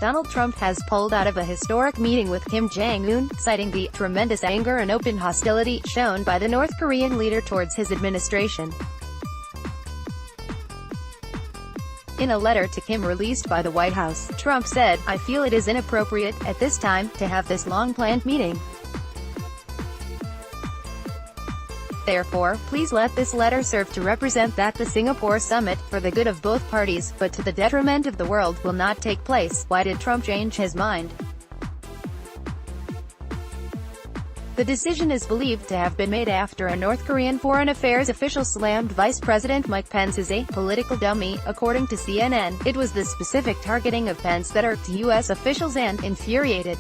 Donald Trump has pulled out of a historic meeting with Kim Jong Un, citing the tremendous anger and open hostility shown by the North Korean leader towards his administration. In a letter to Kim released by the White House, Trump said, "I feel it is inappropriate, at this time, to have this long-planned meeting. Therefore, please let this letter serve to represent that the Singapore summit, for the good of both parties, but to the detriment of the world, will not take place." Why did Trump change his mind? The decision is believed to have been made after a North Korean foreign affairs official slammed Vice President Mike Pence as a political dummy. According to CNN, it was the specific targeting of Pence that irked U.S. officials and infuriated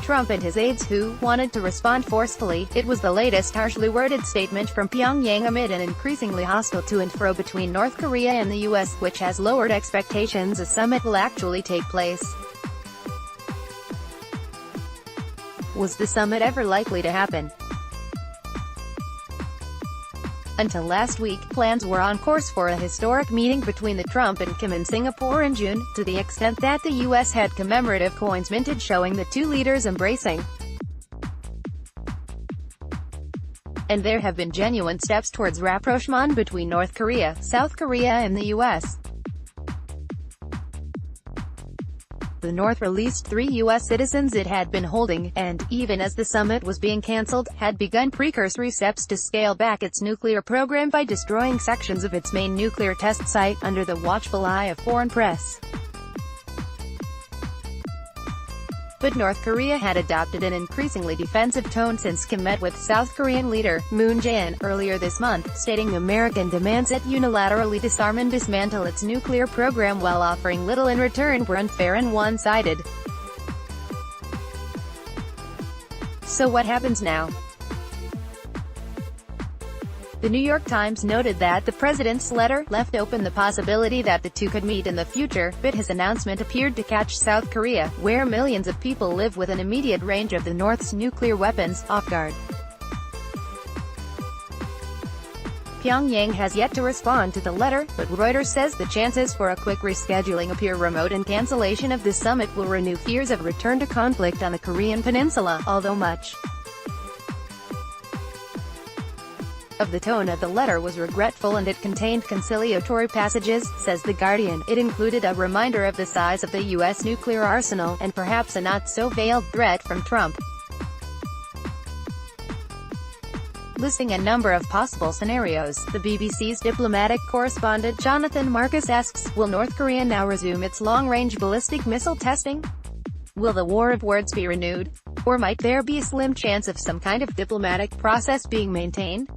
Trump and his aides, who wanted to respond forcefully. It was the latest harshly worded statement from Pyongyang amid an increasingly hostile to and fro between North Korea and the U.S., which has lowered expectations a summit will actually take place. Was the summit ever likely to happen? Until last week, plans were on course for a historic meeting between the Trump and Kim in Singapore in June, to the extent that the U.S. had commemorative coins minted showing the two leaders embracing. And there have been genuine steps towards rapprochement between North Korea, South Korea and the U.S. The North released 3 U.S. citizens it had been holding, and, even as the summit was being cancelled, had begun precursory steps to scale back its nuclear program by destroying sections of its main nuclear test site, under the watchful eye of foreign press. But North Korea had adopted an increasingly defensive tone since Kim met with South Korean leader Moon Jae-in earlier this month, stating American demands it unilaterally disarm and dismantle its nuclear program while offering little in return were unfair and one-sided. So what happens now? The New York Times noted that the president's letter left open the possibility that the two could meet in the future, but his announcement appeared to catch South Korea, where millions of people live within immediate range of the North's nuclear weapons, off guard. Pyongyang has yet to respond to the letter, but Reuters says the chances for a quick rescheduling appear remote, and cancellation of this summit will renew fears of return to conflict on the Korean peninsula, although much of the tone of the letter was regretful and it contained conciliatory passages, says The Guardian. It included a reminder of the size of the U.S. nuclear arsenal, and perhaps a not-so-veiled threat from Trump, listing a number of possible scenarios. The BBC's diplomatic correspondent Jonathan Marcus asks, will North Korea now resume its long-range ballistic missile testing? Will the war of words be renewed? Or might there be a slim chance of some kind of diplomatic process being maintained?